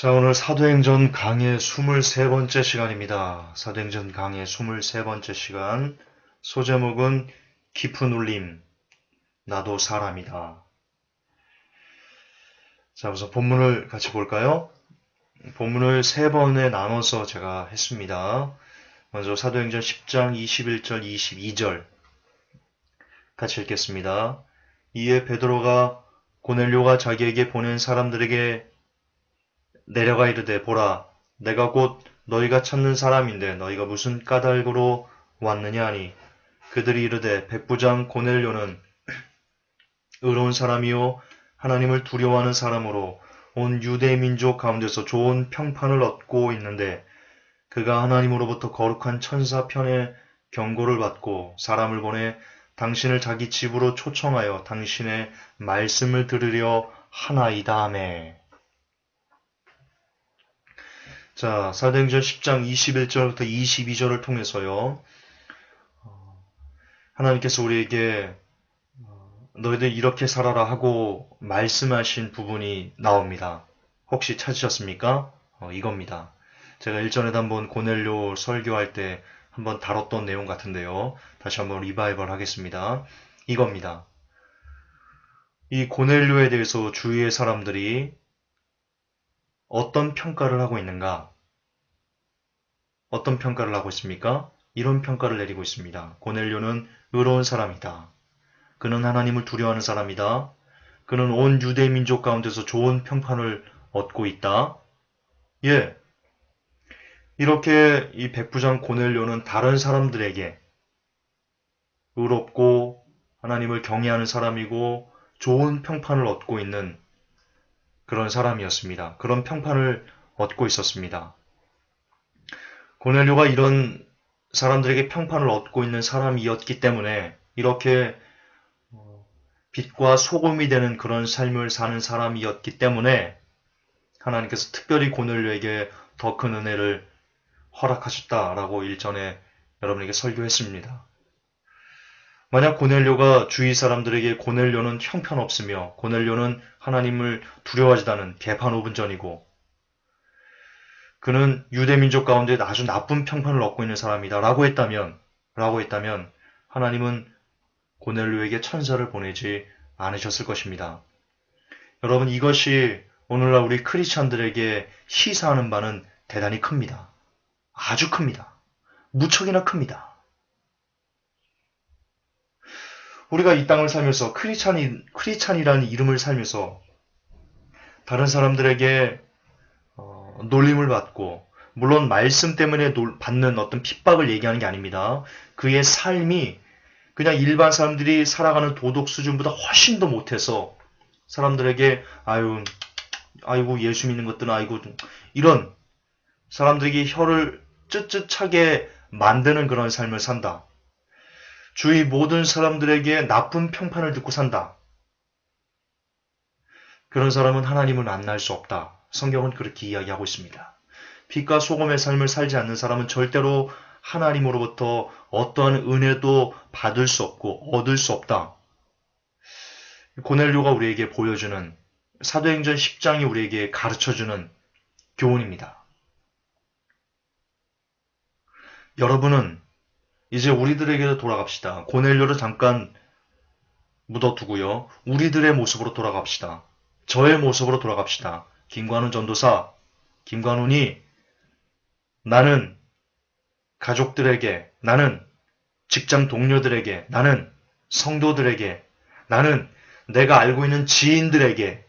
자, 오늘 사도행전 강의 23번째 시간입니다. 사도행전 강의 23번째 시간. 소제목은 깊은 울림, 나도 사람이다. 자, 우선 본문을 같이 볼까요? 본문을 세 번에 나눠서 제가 했습니다. 먼저 사도행전 10장 21절, 22절 같이 읽겠습니다. 이에 베드로가 고넬료가 자기에게 보낸 사람들에게 내려가 이르되 보라 내가 곧 너희가 찾는 사람인데 너희가 무슨 까닭으로 왔느냐 하니 그들이 이르되 백부장 고넬료는 의로운 사람이요 하나님을 두려워하는 사람으로 온 유대 민족 가운데서 좋은 평판을 얻고 있는데 그가 하나님으로부터 거룩한 천사 편의 경고를 받고 사람을 보내 당신을 자기 집으로 초청하여 당신의 말씀을 들으려 하나이다 하매. 자, 사도행전 10장 21절부터 22절을 통해서요. 하나님께서 우리에게 너희들 이렇게 살아라 하고 말씀하신 부분이 나옵니다. 혹시 찾으셨습니까? 이겁니다. 제가 일전에도 한번 고넬료 설교할 때 한번 다뤘던 내용 같은데요. 다시 한번 리바이벌 하겠습니다. 이겁니다. 이 고넬료에 대해서 주위의 사람들이 어떤 평가를 하고 있는가? 어떤 평가를 하고 있습니까? 이런 평가를 내리고 있습니다. 고넬료는 의로운 사람이다. 그는 하나님을 두려워하는 사람이다. 그는 온 유대 민족 가운데서 좋은 평판을 얻고 있다. 예. 이렇게 이 백부장 고넬료는 다른 사람들에게 의롭고 하나님을 경외하는 사람이고 좋은 평판을 얻고 있는 그런 사람이었습니다. 그런 평판을 얻고 있었습니다. 고넬료가 이런 사람들에게 평판을 얻고 있는 사람이었기 때문에 이렇게 빛과 소금이 되는 그런 삶을 사는 사람이었기 때문에 하나님께서 특별히 고넬료에게 더 큰 은혜를 허락하셨다라고 일전에 여러분에게 설교했습니다. 만약 고넬료가 주위 사람들에게 고넬료는 형편없으며 고넬료는 하나님을 두려워하지도 않은 개판오분전이고 그는 유대민족 가운데 아주 나쁜 평판을 얻고 있는 사람이다 라고 했다면 하나님은 고넬료에게 천사를 보내지 않으셨을 것입니다. 여러분, 이것이 오늘날 우리 크리스찬들에게 시사하는 바는 대단히 큽니다. 아주 큽니다. 무척이나 큽니다. 우리가 이 땅을 살면서 크리스찬이라는 이름을 살면서 다른 사람들에게 놀림을 받고, 물론 말씀 때문에 받는 어떤 핍박을 얘기하는 게 아닙니다. 그의 삶이 그냥 일반 사람들이 살아가는 도덕 수준보다 훨씬 더 못해서 사람들에게 아이고 예수 믿는 것들은 아이고 이런 사람들에게 혀를 쯧쯧하게 만드는 그런 삶을 산다. 주위 모든 사람들에게 나쁜 평판을 듣고 산다. 그런 사람은 하나님을 만날 수 없다. 성경은 그렇게 이야기하고 있습니다. 빛과 소금의 삶을 살지 않는 사람은 절대로 하나님으로부터 어떠한 은혜도 받을 수 없고 얻을 수 없다. 고넬료가 우리에게 보여주는 사도행전 10장이 우리에게 가르쳐주는 교훈입니다. 여러분은 이제 우리들에게로 돌아갑시다. 고넬료를 잠깐 묻어두고요. 우리들의 모습으로 돌아갑시다. 저의 모습으로 돌아갑시다. 김관훈 전도사, 김관훈이 나는 가족들에게, 나는 직장 동료들에게, 나는 성도들에게, 나는 내가 알고 있는 지인들에게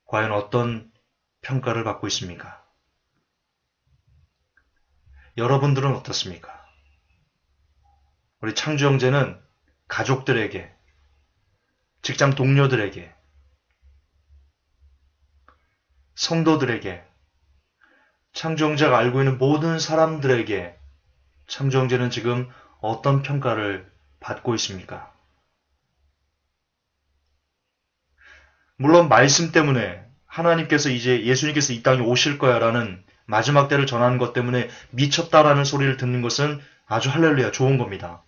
과연 어떤 평가를 받고 있습니까? 여러분들은 어떻습니까? 우리 창주 형제는 가족들에게, 직장 동료들에게, 성도들에게, 창주 형제가 알고 있는 모든 사람들에게 창주 형제는 지금 어떤 평가를 받고 있습니까? 물론 말씀 때문에 하나님께서 이제 예수님께서 이 땅에 오실 거야 라는 마지막 때를 전하는 것 때문에 미쳤다라는 소리를 듣는 것은 아주 할렐루야 좋은 겁니다.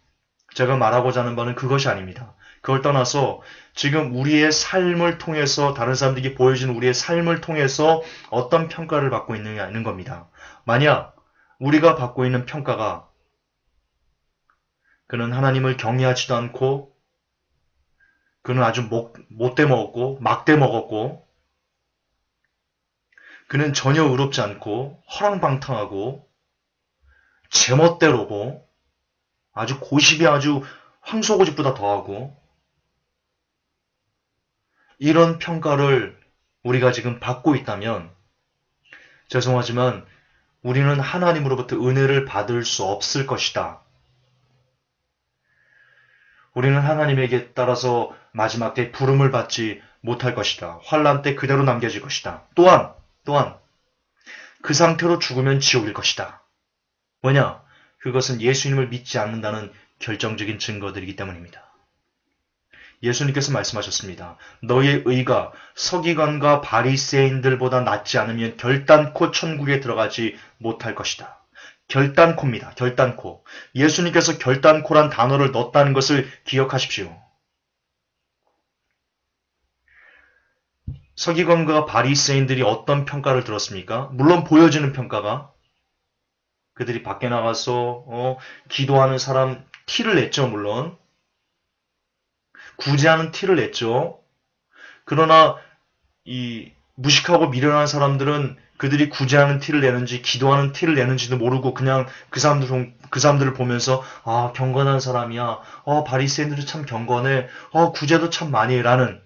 제가 말하고자 하는 바는 그것이 아닙니다. 그걸 떠나서 지금 우리의 삶을 통해서 다른 사람들에게 보여준 우리의 삶을 통해서 어떤 평가를 받고 있느냐는 겁니다. 만약 우리가 받고 있는 평가가 그는 하나님을 경외하지도 않고 그는 아주 못돼 먹었고 막대 먹었고 그는 전혀 의롭지 않고 허랑방탕하고 제멋대로고 아주 고집이 아주 황소고집보다 더하고 이런 평가를 우리가 지금 받고 있다면 죄송하지만 우리는 하나님으로부터 은혜를 받을 수 없을 것이다. 우리는 하나님에게 따라서 마지막 때 부름을 받지 못할 것이다. 환난 때 그대로 남겨질 것이다. 또한 그 상태로 죽으면 지옥일 것이다. 뭐냐? 그것은 예수님을 믿지 않는다는 결정적인 증거들이기 때문입니다. 예수님께서 말씀하셨습니다. 너의 의가 서기관과 바리새인들보다 낫지 않으면 결단코 천국에 들어가지 못할 것이다. 결단코입니다. 결단코. 예수님께서 결단코란 단어를 넣었다는 것을 기억하십시오. 서기관과 바리새인들이 어떤 평가를 들었습니까? 물론 보여지는 평가가 그들이 밖에 나가서 기도하는 사람 티를 냈죠. 물론 구제하는 티를 냈죠. 그러나 이 무식하고 미련한 사람들은 그들이 구제하는 티를 내는지 기도하는 티를 내는지도 모르고 그냥 그 사람들을 보면서 아 경건한 사람이야. 바리새인들이 참 경건해. 구제도 참 많이 해라는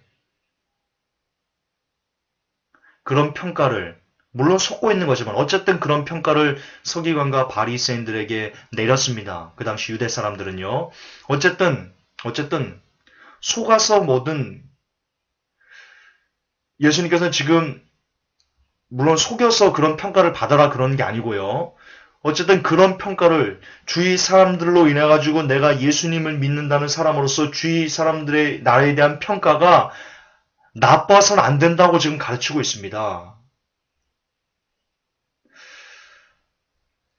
그런 평가를 물론 속고 있는 거지만 어쨌든 그런 평가를 서기관과 바리새인들에게 내렸습니다. 그 당시 유대 사람들은요. 어쨌든 속아서 뭐든 예수님께서는 지금 물론 속여서 그런 평가를 받아라 그러는 게 아니고요. 어쨌든 그런 평가를 주위 사람들로 인해 가지고 내가 예수님을 믿는다는 사람으로서 주위 사람들의 나에 대한 평가가 나빠서는 안 된다고 지금 가르치고 있습니다.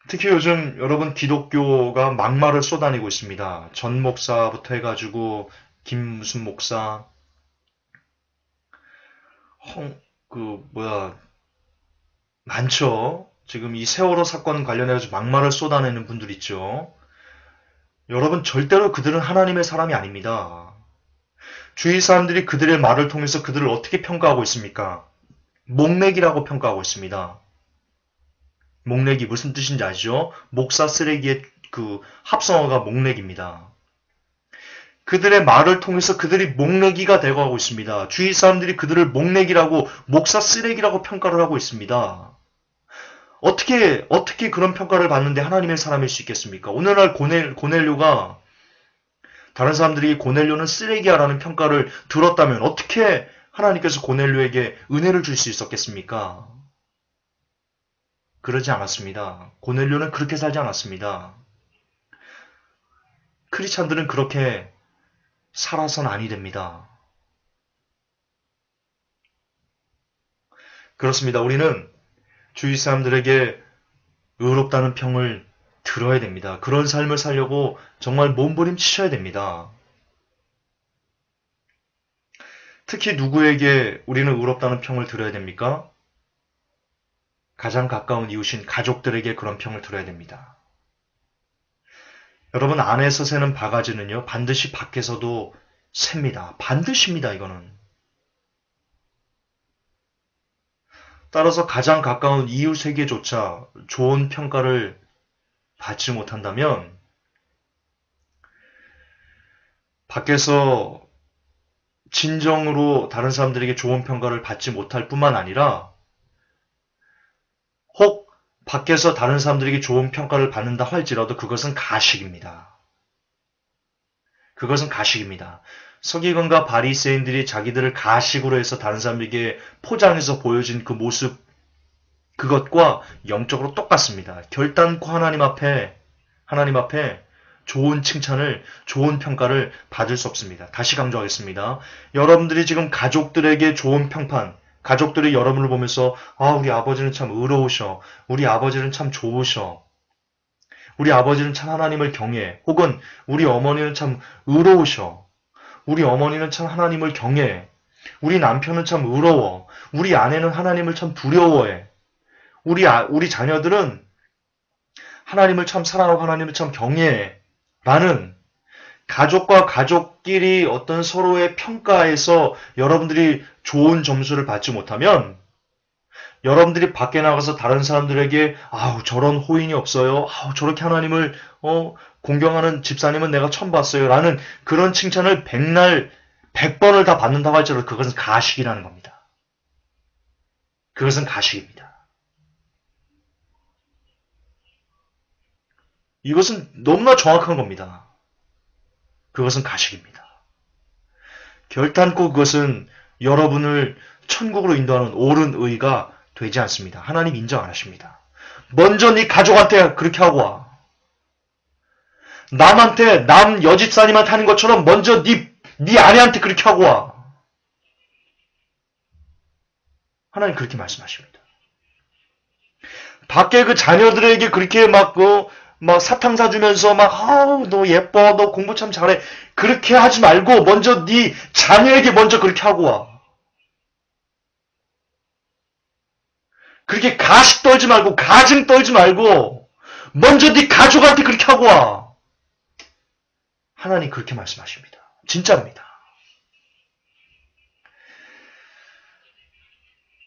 특히 요즘 여러분 기독교가 막말을 쏟아내고 있습니다. 전 목사부터 해가지고 김 무슨 목사, 많죠. 지금 이 세월호 사건 관련해서 막말을 쏟아내는 분들 있죠. 여러분 절대로 그들은 하나님의 사람이 아닙니다. 주위 사람들이 그들의 말을 통해서 그들을 어떻게 평가하고 있습니까? 목내기라고 평가하고 있습니다. 목내기 무슨 뜻인지 아시죠? 목사 쓰레기의 그 합성어가 목내기입니다. 그들의 말을 통해서 그들이 목내기가 되어가고 있습니다. 주위 사람들이 그들을 목내기라고 목사 쓰레기라고 평가를 하고 있습니다. 어떻게 그런 평가를 받는데 하나님의 사람일 수 있겠습니까? 오늘날 고넬료가 다른 사람들이 고넬료는 쓰레기야라는 평가를 들었다면 어떻게 하나님께서 고넬료에게 은혜를 줄 수 있었겠습니까? 그러지 않았습니다. 고넬료는 그렇게 살지 않았습니다. 크리스찬들은 그렇게 살아서는 아니 됩니다. 그렇습니다. 우리는 주위 사람들에게 의롭다는 평을 들어야 됩니다. 그런 삶을 살려고 정말 몸부림치셔야 됩니다. 특히 누구에게 우리는 의롭다는 평을 들어야 됩니까? 가장 가까운 이웃인 가족들에게 그런 평을 들어야 됩니다. 여러분 안에서 새는 바가지는요 반드시 밖에서도 셉니다. 반드시입니다. 이거는. 따라서 가장 가까운 이웃에게조차 좋은 평가를 받지 못한다면 밖에서 진정으로 다른 사람들에게 좋은 평가를 받지 못할 뿐만 아니라 혹 밖에서 다른 사람들에게 좋은 평가를 받는다 할지라도 그것은 가식입니다. 그것은 가식입니다. 서기관과 바리새인들이 자기들을 가식으로 해서 다른 사람에게 포장해서 보여진 그 모습 그것과 영적으로 똑같습니다. 결단코 하나님 앞에 좋은 칭찬을 좋은 평가를 받을 수 없습니다. 다시 강조하겠습니다. 여러분들이 지금 가족들에게 좋은 평판 가족들이 여러분을 보면서 우리 아버지는 참 의로우셔. 우리 아버지는 참 좋으셔. 우리 아버지는 참 하나님을 경외해. 혹은 우리 어머니는 참 의로우셔. 우리 어머니는 참 하나님을 경외해. 우리 남편은 참 의로워. 우리 아내는 하나님을 참 두려워해. 우리 자녀들은 하나님을 참 사랑하고 하나님을 참 경외해. 라는 가족과 가족끼리 어떤 서로의 평가에서 여러분들이 좋은 점수를 받지 못하면 여러분들이 밖에 나가서 다른 사람들에게 아우 저런 호인이 없어요. 아우 저렇게 하나님을 공경하는 집사님은 내가 처음 봤어요. 라는 그런 칭찬을 백날 100번을 다 받는다고 할지라도 그것은 가식이라는 겁니다. 그것은 가식입니다. 이것은 너무나 정확한 겁니다. 그것은 가식입니다. 결단코 그것은 여러분을 천국으로 인도하는 옳은 의가 되지 않습니다. 하나님 인정 안 하십니다. 먼저 네 가족한테 그렇게 하고 와. 남한테 남 여집사님한테 하는 것처럼 먼저 네 아내한테 그렇게 하고 와. 하나님 그렇게 말씀하십니다. 밖에 그 자녀들에게 그렇게 막 사탕 사주면서 아우 너 예뻐 너 공부 참 잘해 그렇게 하지 말고 먼저 네 자녀에게 먼저 그렇게 하고 와. 그렇게 가식 떨지 말고 가증 떨지 말고 먼저 네 가족한테 그렇게 하고 와. 하나님 그렇게 말씀하십니다. 진짜입니다.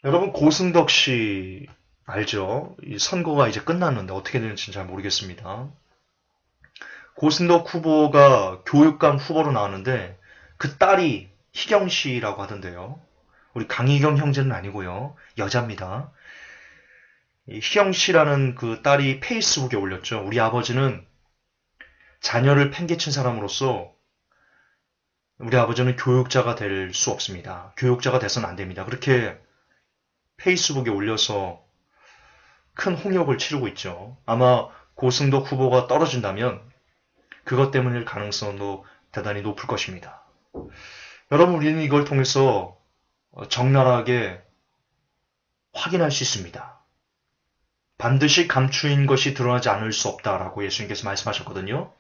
여러분 고승덕 씨 알죠? 이 선거가 이제 끝났는데 어떻게 되는지 잘 모르겠습니다. 고승덕 후보가 교육감 후보로 나왔는데 그 딸이 희경 씨라고 하던데요. 우리 강희경 형제는 아니고요. 여자입니다. 희경 씨라는 그 딸이 페이스북에 올렸죠. 우리 아버지는 자녀를 팽개친 사람으로서 우리 아버지는 교육자가 될 수 없습니다. 교육자가 돼서는 안 됩니다. 그렇게 페이스북에 올려서 큰 홍역을 치르고 있죠. 아마 고승덕 후보가 떨어진다면 그것 때문일 가능성도 대단히 높을 것입니다. 여러분 우리는 이걸 통해서 적나라하게 확인할 수 있습니다. 반드시 감추인 것이 드러나지 않을 수 없다라고 예수님께서 말씀하셨거든요.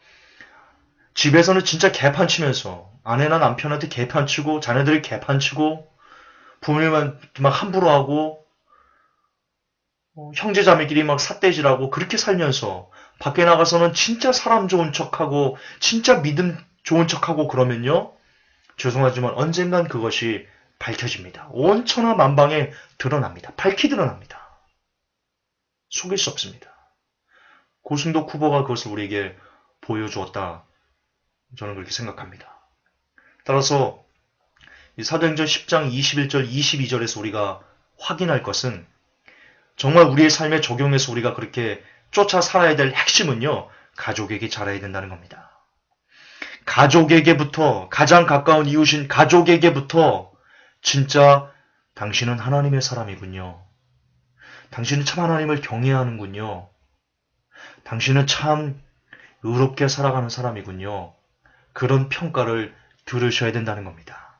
집에서는 진짜 개판 치면서 아내나 남편한테 개판 치고 자녀들이 개판 치고 부모님한테 막 함부로 하고 형제자매끼리 막 삿대질하고 그렇게 살면서 밖에 나가서는 진짜 사람 좋은 척하고 진짜 믿음 좋은 척하고 그러면요. 죄송하지만 언젠간 그것이 밝혀집니다. 온 천하 만방에 드러납니다. 밝히 드러납니다. 속일 수 없습니다. 고승덕 후보가 그것을 우리에게 보여주었다. 저는 그렇게 생각합니다. 따라서 사도행전 10장 21절 22절에서 우리가 확인할 것은 정말 우리의 삶에 적용해서 우리가 그렇게 쫓아 살아야 될 핵심은요. 가족에게 잘해야 된다는 겁니다. 가족에게부터 가장 가까운 이웃인 가족에게부터 진짜 당신은 하나님의 사람이군요. 당신은 참 하나님을 경외하는군요. 당신은 참 의롭게 살아가는 사람이군요. 그런 평가를 들으셔야 된다는 겁니다.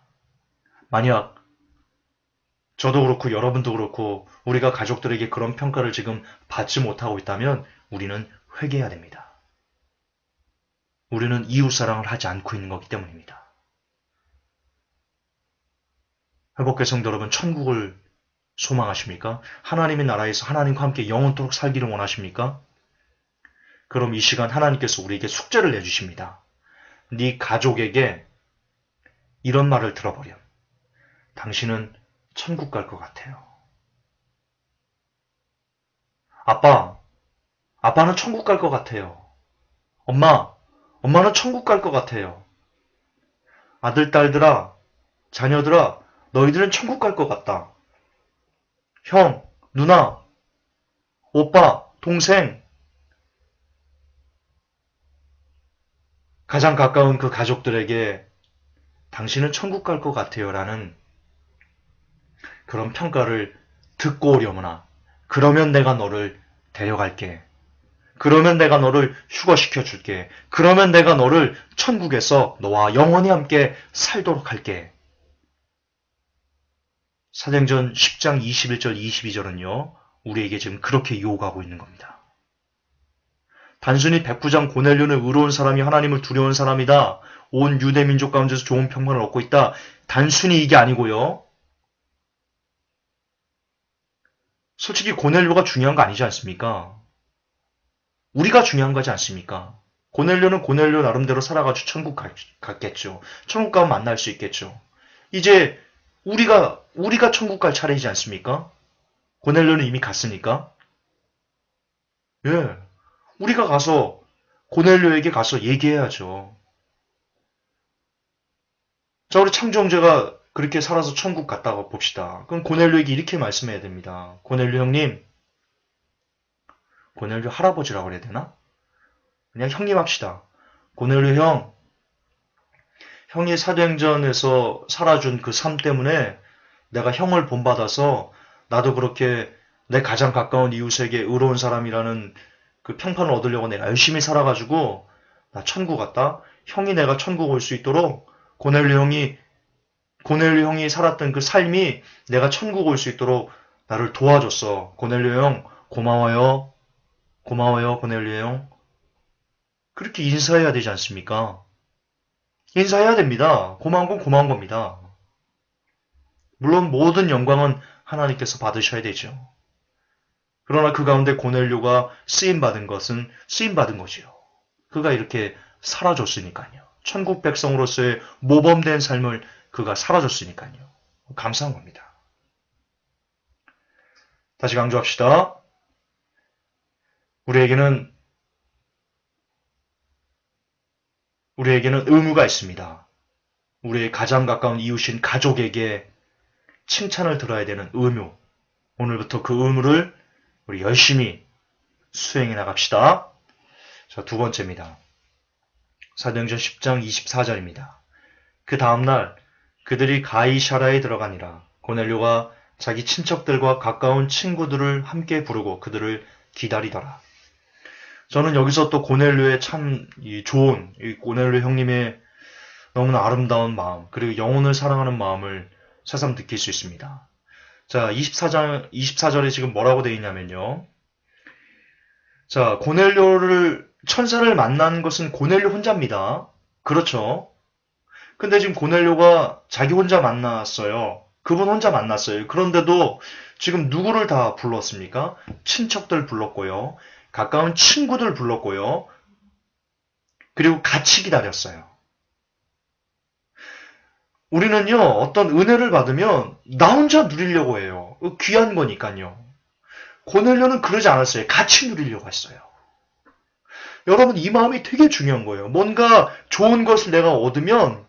만약 저도 그렇고 여러분도 그렇고 우리가 가족들에게 그런 평가를 지금 받지 못하고 있다면 우리는 회개해야 됩니다. 우리는 이웃사랑을 하지 않고 있는 거기 때문입니다. 회복의 성도 여러분, 천국을 소망하십니까? 하나님의 나라에서 하나님과 함께 영원토록 살기를 원하십니까? 그럼 이 시간 하나님께서 우리에게 숙제를 내주십니다. 네 가족에게 이런 말을 들어버려. 당신은 천국 갈 것 같아요. 아빠는 천국 갈 것 같아요. 엄마는 천국 갈 것 같아요. 아들, 딸들아, 자녀들아, 너희들은 천국 갈 것 같다. 형, 누나, 오빠, 동생, 가장 가까운 그 가족들에게 당신은 천국 갈 것 같아요. 라는 그런 평가를 듣고 오려무나 그러면 내가 너를 데려갈게. 그러면 내가 너를 휴거시켜 줄게. 그러면 내가 너를 천국에서 너와 영원히 함께 살도록 할게. 사도행전 10장 21절 22절은요. 우리에게 지금 그렇게 유혹하고 있는 겁니다. 단순히 백부장 고넬료는 의로운 사람이 하나님을 두려운 사람이다. 온 유대 민족 가운데서 좋은 평판을 얻고 있다. 단순히 이게 아니고요. 솔직히 고넬료가 중요한 거 아니지 않습니까? 우리가 중요한 거지 않습니까? 고넬료는 고넬료 나름대로 살아가지고 천국 갔겠죠. 천국 가면 만날 수 있겠죠. 이제 우리가 천국 갈 차례이지 않습니까? 고넬료는 이미 갔으니까. 예. 우리가 가서 고넬료에게 가서 얘기해야죠. 자, 우리 창조 형제가 그렇게 살아서 천국 갔다가 봅시다. 그럼 고넬료에게 이렇게 말씀해야 됩니다. 고넬료 형님, 고넬료 할아버지라고 그래야 되나? 그냥 형님 합시다. 고넬료 형, 형이 사도행전에서 살아준 그 삶 때문에 내가 형을 본받아서 나도 그렇게 내 가장 가까운 이웃에게 의로운 사람이라는 그 평판을 얻으려고 내가 열심히 살아가지고 나 천국 갔다. 형이 내가 천국 올 수 있도록 고넬료 형이 살았던 그 삶이 내가 천국 올 수 있도록 나를 도와줬어. 고넬료 형 고마워요. 고마워요 고넬료 형. 그렇게 인사해야 되지 않습니까? 인사해야 됩니다. 고마운 건 고마운 겁니다. 물론 모든 영광은 하나님께서 받으셔야 되죠. 그러나 그 가운데 고넬료가 쓰임받은 것은 쓰임받은 거지요. 그가 이렇게 살아줬으니까요. 천국 백성으로서의 모범된 삶을 그가 살아줬으니까요. 감사한 겁니다. 다시 강조합시다. 우리에게는 의무가 있습니다. 우리의 가장 가까운 이웃인 가족에게 칭찬을 들어야 되는 의무. 오늘부터 그 의무를 우리 열심히 수행해 나갑시다. 자, 두 번째입니다. 사도행전 10장 24절입니다. 그 다음날 그들이 가이사라에 들어가니라. 고넬료가 자기 친척들과 가까운 친구들을 함께 부르고 그들을 기다리더라. 저는 여기서 또 고넬료의 참 좋은 고넬료 형님의 너무나 아름다운 마음 그리고 영혼을 사랑하는 마음을 새삼 느낄 수 있습니다. 자, 24절에 지금 뭐라고 되어 있냐면요. 자, 천사를 만난 것은 고넬료 혼자입니다. 그렇죠. 근데 지금 고넬료가 자기 혼자 만났어요. 그분 혼자 만났어요. 그런데도 지금 누구를 다 불렀습니까? 친척들 불렀고요. 가까운 친구들 불렀고요. 그리고 같이 기다렸어요. 우리는요, 어떤 은혜를 받으면 나 혼자 누리려고 해요. 귀한 거니까요. 고넬료는 그러지 않았어요. 같이 누리려고 했어요. 여러분, 이 마음이 되게 중요한 거예요. 뭔가 좋은 것을 내가 얻으면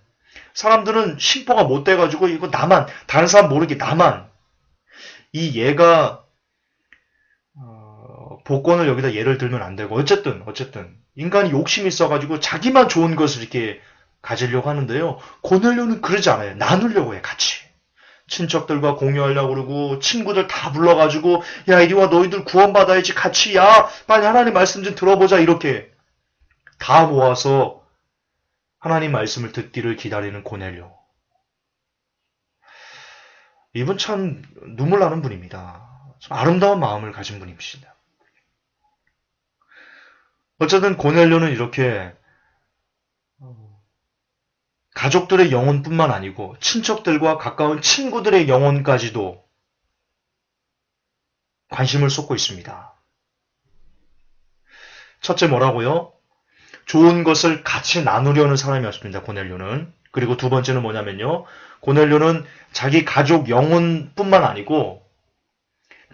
사람들은 심보가 못 돼가지고 이거 나만, 다른 사람 모르게 나만. 이 얘가 복권을 여기다 예를 들면 안 되고 어쨌든 인간이 욕심이 있어가지고 자기만 좋은 것을 이렇게 가지려고 하는데요. 고넬료는 그러지 않아요. 나누려고 해 같이. 친척들과 공유하려고 그러고 친구들 다 불러가지고 야 이리 와 너희들 구원받아야지 같이 야 빨리 하나님 말씀 좀 들어보자 이렇게 다 모아서 하나님 말씀을 듣기를 기다리는 고넬료. 이분 참 눈물 나는 분입니다. 참 아름다운 마음을 가진 분입니다. 어쨌든 고넬료는 이렇게 가족들의 영혼뿐만 아니고 친척들과 가까운 친구들의 영혼까지도 관심을 쏟고 있습니다. 첫째 뭐라고요? 좋은 것을 같이 나누려는 사람이었습니다. 고넬료는. 그리고 두 번째는 뭐냐면요. 고넬료는 자기 가족 영혼뿐만 아니고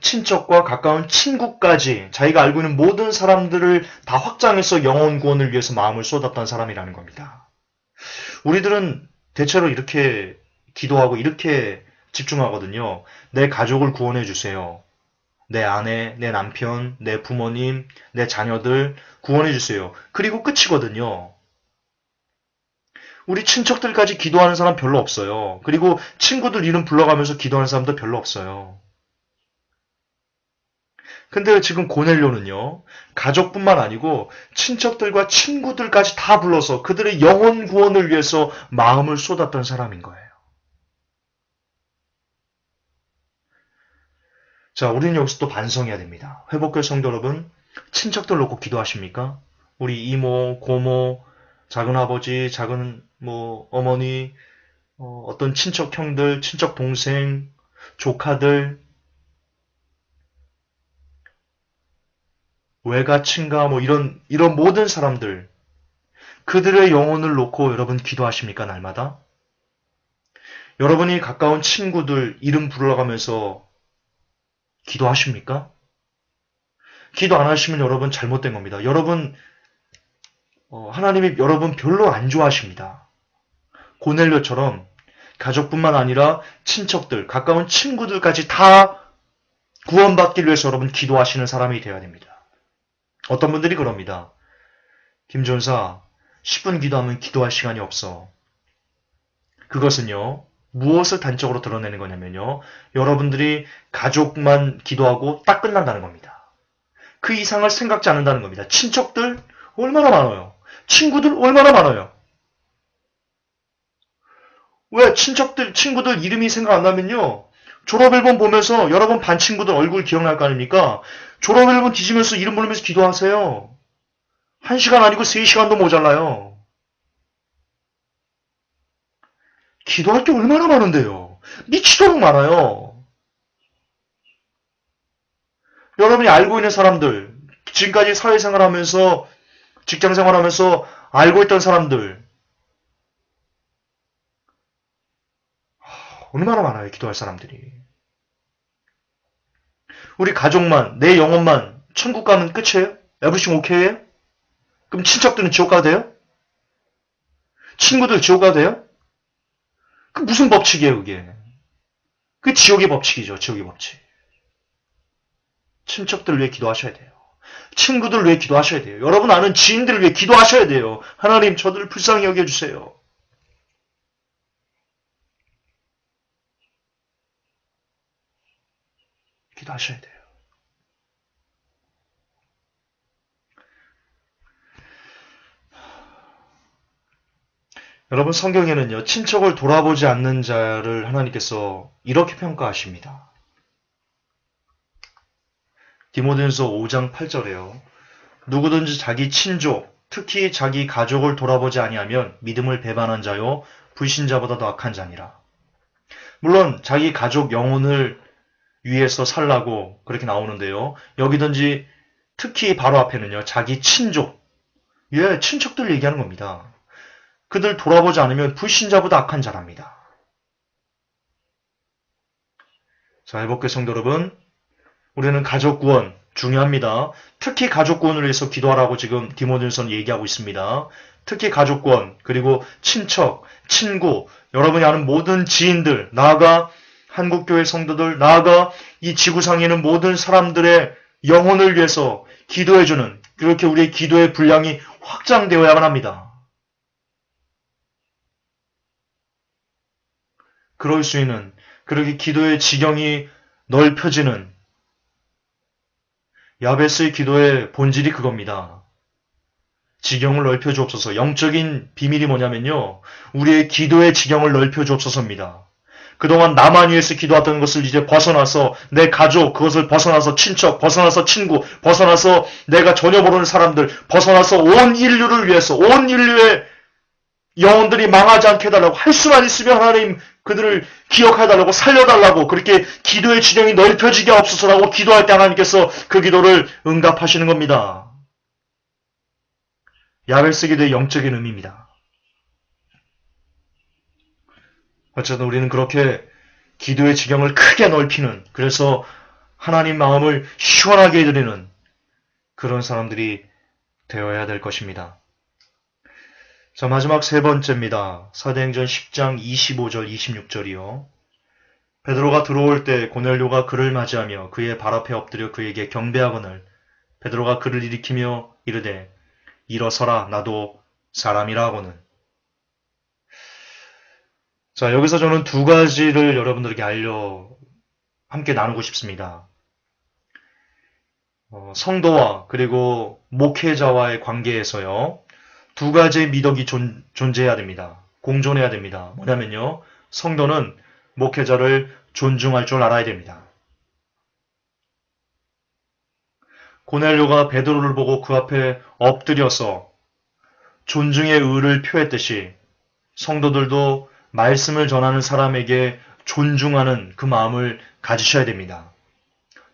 친척과 가까운 친구까지 자기가 알고 있는 모든 사람들을 다 확장해서 영혼 구원을 위해서 마음을 쏟았던 사람이라는 겁니다. 우리들은 대체로 이렇게 기도하고 이렇게 집중하거든요. 내 가족을 구원해 주세요. 내 아내, 내 남편, 내 부모님, 내 자녀들 구원해 주세요. 그리고 끝이거든요. 우리 친척들까지 기도하는 사람 별로 없어요. 그리고 친구들 이름 불러가면서 기도하는 사람도 별로 없어요. 근데 지금 고넬료는요, 가족뿐만 아니고 친척들과 친구들까지 다 불러서 그들의 영혼 구원을 위해서 마음을 쏟았던 사람인 거예요. 자, 우리는 여기서 또 반성해야 됩니다. 회복교회 성도 여러분, 친척들 놓고 기도하십니까? 우리 이모, 고모, 작은아버지, 작은 어머니, 어떤 친척 형들, 친척 동생, 조카들, 외가, 친가, 이런 모든 사람들, 그들의 영혼을 놓고 여러분 기도하십니까, 날마다? 여러분이 가까운 친구들 이름 불러가면서 기도하십니까? 기도 안 하시면 여러분 잘못된 겁니다. 여러분, 하나님이 여러분 별로 안 좋아하십니다. 고넬료처럼 가족뿐만 아니라 친척들, 가까운 친구들까지 다 구원받기 위해서 여러분 기도하시는 사람이 되어야 됩니다. 어떤 분들이 그럽니다. 김전사, 10분 기도하면 기도할 시간이 없어. 그것은요, 무엇을 단적으로 드러내는 거냐면요, 여러분들이 가족만 기도하고 딱 끝난다는 겁니다. 그 이상을 생각지 않는다는 겁니다. 친척들 얼마나 많아요. 친구들 얼마나 많아요. 왜 친구들 이름이 생각 안 나면요, 졸업앨범 보면서 여러분 반 친구들 얼굴 기억날 거 아닙니까? 졸업앨범 뒤지면서 이름 부르면서 기도하세요. 1시간 아니고 3시간도 모자라요. 기도할 게 얼마나 많은데요. 미치도록 많아요. 여러분이 알고 있는 사람들, 지금까지 사회생활하면서, 직장생활하면서 알고 있던 사람들, 얼마나 많아요, 기도할 사람들이. 우리 가족만, 내 영혼만 천국 가면 끝이에요? 에브리싱 오케이예요? 그럼 친척들은 지옥 가도 돼요? 친구들 지옥 가도 돼요? 그 무슨 법칙이에요, 그게? 그 지옥의 법칙이죠, 지옥의 법칙. 친척들 위해 기도하셔야 돼요. 친구들 위해 기도하셔야 돼요. 여러분 아는 지인들을 위해 기도하셔야 돼요. 하나님, 저들을 불쌍히 여겨주세요. 기도하셔야 돼요. 여러분, 성경에는요, 친척을 돌아보지 않는 자를 하나님께서 이렇게 평가하십니다. 디모데전서 5장 8절에요. 누구든지 자기 친족, 특히 자기 가족을 돌아보지 아니하면 믿음을 배반한 자요, 불신자보다 더 악한 자니라. 물론 자기 가족 영혼을 위해서 살라고 그렇게 나오는데요. 여기든지 특히 바로 앞에는요, 자기 친족, 예, 친척들 얘기하는 겁니다. 그들 돌아보지 않으면 불신자보다 악한 자랍니다. 자, 회복교 성도 여러분, 우리는 가족 구원 중요합니다. 특히 가족 구원을 위해서 기도하라고 지금 디모데전서는 얘기하고 있습니다. 특히 가족 구원, 그리고 친척, 친구, 여러분이 아는 모든 지인들, 나아가 한국교회 성도들, 나아가 이 지구상에 있는 모든 사람들의 영혼을 위해서 기도해주는, 그렇게 우리의 기도의 분량이 확장되어야만 합니다. 그럴 수 있는, 그렇게 기도의 지경이 넓혀지는 야베스의 기도의 본질이 그겁니다. 지경을 넓혀 주옵소서. 영적인 비밀이 뭐냐면요, 우리의 기도의 지경을 넓혀 주옵소서입니다. 그동안 나만 위해서 기도했던 것을 이제 벗어나서 내 가족, 그것을 벗어나서 친척, 벗어나서 친구, 벗어나서 내가 전혀 모르는 사람들, 벗어나서 온 인류를 위해서, 온 인류의 영혼들이 망하지 않게 해달라고, 할 수만 있으면 하나님 그들을 기억해달라고, 살려달라고, 그렇게 기도의 지경이 넓혀지게 없어서라고 기도할 때 하나님께서 그 기도를 응답하시는 겁니다. 야베스 기도의 영적인 의미입니다. 어쨌든 우리는 그렇게 기도의 지경을 크게 넓히는, 그래서 하나님 마음을 시원하게 해드리는 그런 사람들이 되어야 될 것입니다. 자, 마지막 세 번째입니다. 사도행전 10장 25절, 26절이요. 베드로가 들어올 때 고넬료가 그를 맞이하며 그의 발 앞에 엎드려 그에게 경배하거늘 베드로가 그를 일으키며 이르되 일어서라, 나도 사람이라 하거늘. 자, 여기서 저는 두 가지를 여러분들에게 함께 나누고 싶습니다. 성도와 그리고 목회자와의 관계에서요, 두 가지의 미덕이 존재해야 됩니다. 공존해야 됩니다. 뭐냐면요, 성도는 목회자를 존중할 줄 알아야 됩니다. 고넬료가 베드로를 보고 그 앞에 엎드려서 존중의 의를 표했듯이 성도들도 말씀을 전하는 사람에게 존중하는 그 마음을 가지셔야 됩니다.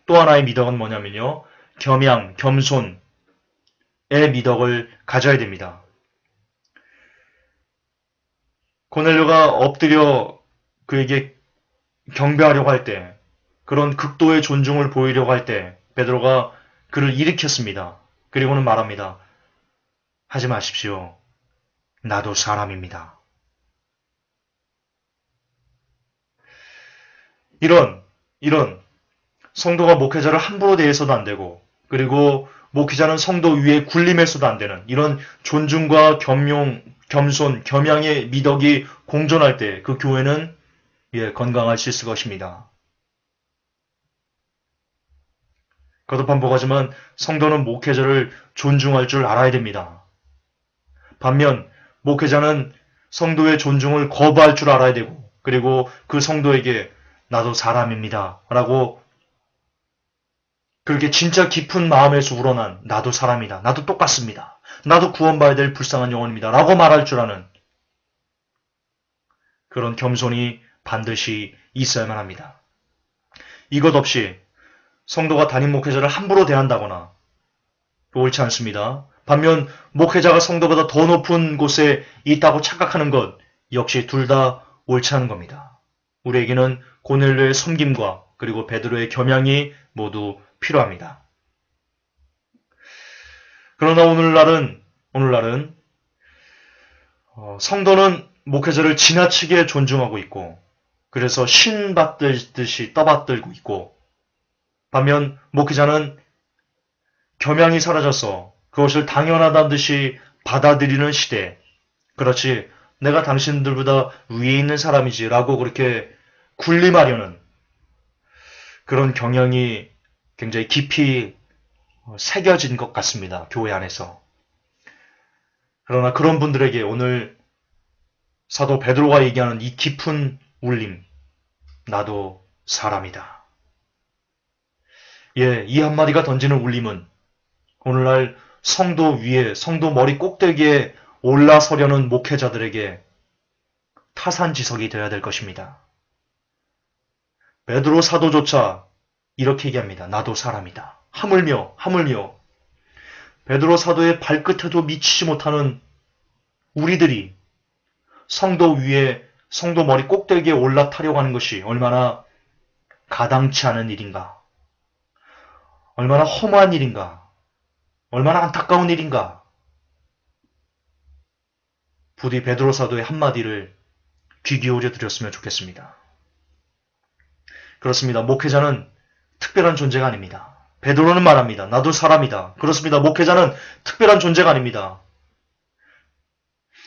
또 하나의 미덕은 뭐냐면요. 겸양, 겸손의 미덕을 가져야 됩니다. 고넬료가 엎드려 그에게 경배하려고 할 때, 그런 극도의 존중을 보이려고 할 때 베드로가 그를 일으켰습니다. 그리고는 말합니다. 하지 마십시오. 나도 사람입니다. 이런 성도가 목회자를 함부로 대해서도 안 되고, 그리고 목회자는 성도 위에 군림해서도 안 되는 이런 존중과 겸손, 겸양의 미덕이 공존할 때 그 교회는 건강할 수 있을 것입니다. 거듭반복하지만 성도는 목회자를 존중할 줄 알아야 됩니다. 반면 목회자는 성도의 존중을 거부할 줄 알아야 되고, 그리고 그 성도에게 나도 사람입니다 라고 그렇게 진짜 깊은 마음에서 우러난 나도 사람이다, 나도 똑같습니다, 나도 구원받아야 될 불쌍한 영혼입니다 라고 말할 줄 아는 그런 겸손이 반드시 있어야만 합니다. 이것 없이 성도가 담임 목회자를 함부로 대한다거나 옳지 않습니다. 반면 목회자가 성도보다 더 높은 곳에 있다고 착각하는 것 역시 둘 다 옳지 않은 겁니다. 우리에게는 고넬료의 섬김과 그리고 베드로의 겸양이 모두 필요합니다. 그러나 오늘날은 성도는 목회자를 지나치게 존중하고 있고, 그래서 신 받듯이 떠받들고 있고, 반면 목회자는 겸양이 사라져서 그것을 당연하다는 듯이 받아들이는 시대. 그렇지, 내가 당신들보다 위에 있는 사람이지 라고 그렇게 군림하려는 그런 경향이 굉장히 깊이 새겨진 것 같습니다. 교회 안에서. 그러나 그런 분들에게 오늘 사도 베드로가 얘기하는 이 깊은 울림, 나도 사람이다. 이 한마디가 던지는 울림은 오늘날 성도 위에, 성도 머리 꼭대기에 올라서려는 목회자들에게 타산지석이 되어야 될 것입니다. 베드로 사도조차 이렇게 얘기합니다. 나도 사람이다. 하물며 베드로 사도의 발끝에도 미치지 못하는 우리들이 성도 위에, 성도 머리 꼭대기에 올라타려고 하는 것이 얼마나 가당치 않은 일인가, 얼마나 험한 일인가, 얼마나 안타까운 일인가. 부디 베드로 사도의 한마디를 귀 기울여 드렸으면 좋겠습니다. 그렇습니다. 목회자는 특별한 존재가 아닙니다. 베드로는 말합니다. 나도 사람이다. 그렇습니다. 목회자는 특별한 존재가 아닙니다.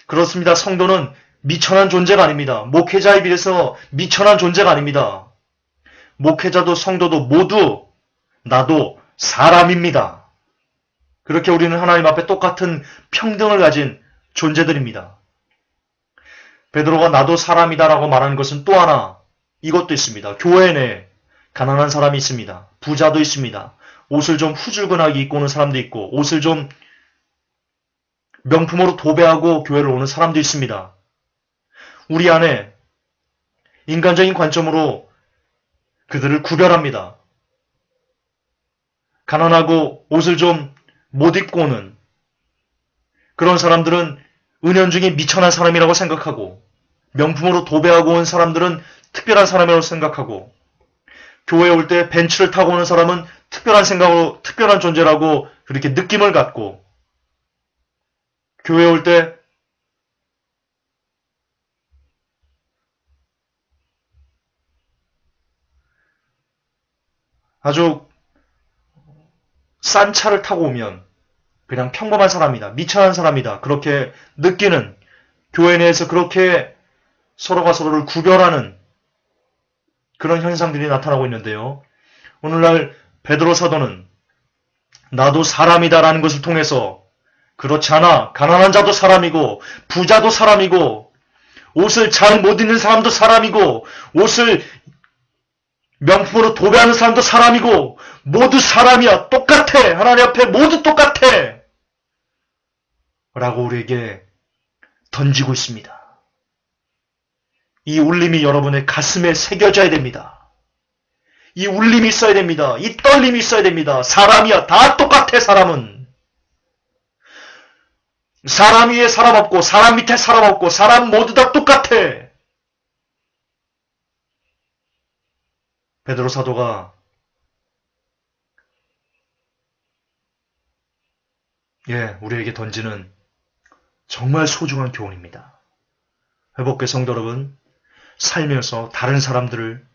그렇습니다. 성도는 미천한 존재가 아닙니다. 목회자에 비해서 미천한 존재가 아닙니다. 목회자도 성도도 모두 나도 사람입니다. 그렇게 우리는 하나님 앞에 똑같은 평등을 가진 존재들입니다. 베드로가 나도 사람이다라고 말하는 것은 또 하나 이것도 있습니다. 교회 내에 가난한 사람이 있습니다. 부자도 있습니다. 옷을 좀 후줄근하게 입고 오는 사람도 있고, 옷을 좀 명품으로 도배하고 교회를 오는 사람도 있습니다. 우리 안에 인간적인 관점으로 그들을 구별합니다. 가난하고 옷을 좀 못 입고 오는 그런 사람들은 은연중에 미천한 사람이라고 생각하고, 명품으로 도배하고 온 사람들은 특별한 사람이라고 생각하고, 교회에 올 때 벤츠를 타고 오는 사람은 특별한 생각으로, 특별한 존재라고 그렇게 느낌을 갖고, 교회에 올 때 아주 싼 차를 타고 오면 그냥 평범한 사람이다, 미천한 사람이다, 그렇게 느끼는, 교회 내에서 그렇게 서로가 서로를 구별하는 그런 현상들이 나타나고 있는데요. 오늘날 베드로 사도는 나도 사람이다라는 것을 통해서 그렇지 않아, 가난한 자도 사람이고 부자도 사람이고 옷을 잘 못 입는 사람도 사람이고 옷을 명품으로 도배하는 사람도 사람이고 모두 사람이야. 똑같아. 하나님 앞에 모두 똑같아. 라고 우리에게 던지고 있습니다. 이 울림이 여러분의 가슴에 새겨져야 됩니다. 이 울림이 있어야 됩니다. 이 떨림이 있어야 됩니다. 사람이야. 다 똑같아. 사람은. 사람 위에 사람 없고 사람 밑에 사람 없고 사람 모두 다 똑같아. 베드로 사도가 우리에게 던지는 정말 소중한 교훈입니다. 회복교 성도 여러분, 살면서 다른 사람들을,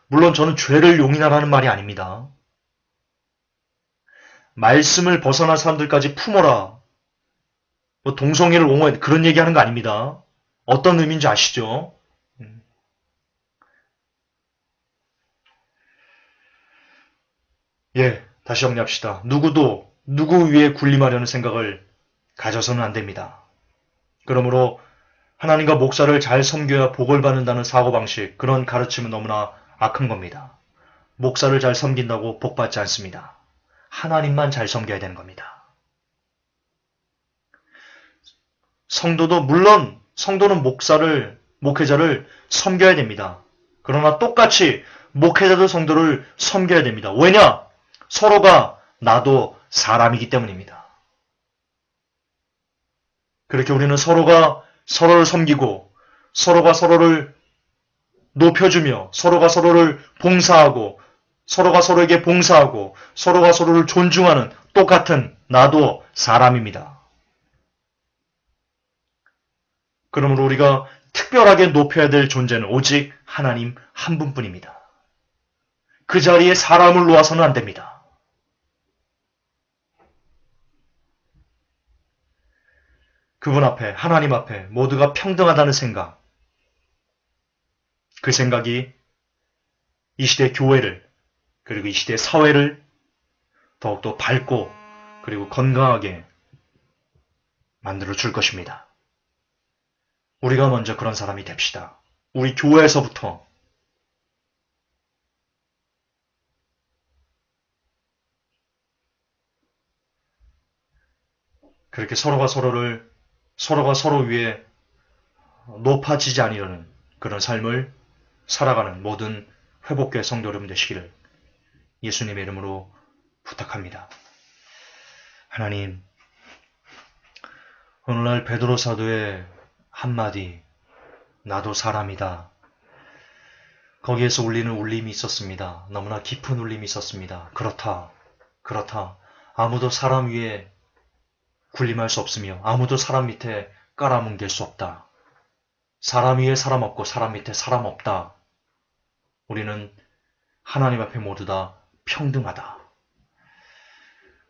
물론 저는 죄를 용인하라는 말이 아닙니다. 말씀을 벗어난 사람들까지 품어라. 동성애를 옹호해, 그런 얘기하는 거 아닙니다. 어떤 의미인지 아시죠? 다시 정리합시다. 누구도 누구 위에 군림하려는 생각을 가져서는 안 됩니다. 그러므로 하나님과 목사를 잘 섬겨야 복을 받는다는 사고방식, 그런 가르침은 너무나 악한 겁니다. 목사를 잘 섬긴다고 복 받지 않습니다. 하나님만 잘 섬겨야 되는 겁니다. 물론 성도는 목회자를 섬겨야 됩니다. 그러나 똑같이 목회자도 성도를 섬겨야 됩니다. 왜냐? 서로가 나도 사람이기 때문입니다. 그렇게 우리는 서로가 서로를 섬기고 서로가 서로를 높여주며 서로가 서로를 봉사하고 서로가 서로에게 봉사하고 서로가 서로를 존중하는 똑같은 나도 사람입니다. 그러므로 우리가 특별하게 높여야 될 존재는 오직 하나님 한 분뿐입니다. 그 자리에 사람을 놓아서는 안 됩니다. 그분 앞에, 하나님 앞에 모두가 평등하다는 생각, 그 생각이 이 시대 교회를, 그리고 이 시대 사회를 더욱더 밝고 그리고 건강하게 만들어 줄 것입니다. 우리가 먼저 그런 사람이 됩시다. 우리 교회에서부터 그렇게 서로가 서로 위에 높아지지 아니하는 그런 삶을 살아가는 모든 회복교회 성도 여러분 되시기를 예수님의 이름으로 부탁합니다. 하나님, 오늘날 베드로 사도의 한마디, 나도 사람이다. 거기에서 울리는 울림이 있었습니다. 너무나 깊은 울림이 있었습니다. 그렇다. 아무도 사람 위에 군림할 수 없으며 아무도 사람 밑에 깔아뭉갤 수 없다. 사람 위에 사람 없고 사람 밑에 사람 없다. 우리는 하나님 앞에 모두 다 평등하다.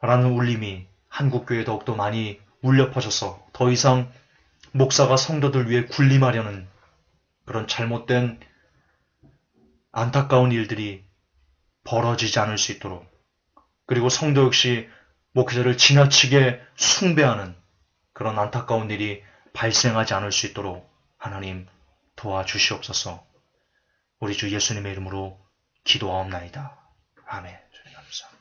라는 울림이 한국교회에 더욱더 많이 울려 퍼져서 더 이상 목사가 성도들 위해 군림하려는 그런 잘못된 안타까운 일들이 벌어지지 않을 수 있도록, 그리고 성도 역시 목회자를 지나치게 숭배하는 그런 안타까운 일이 발생하지 않을 수 있도록 하나님 도와주시옵소서. 우리 주 예수님의 이름으로 기도하옵나이다. 아멘. 주님 감사합니다.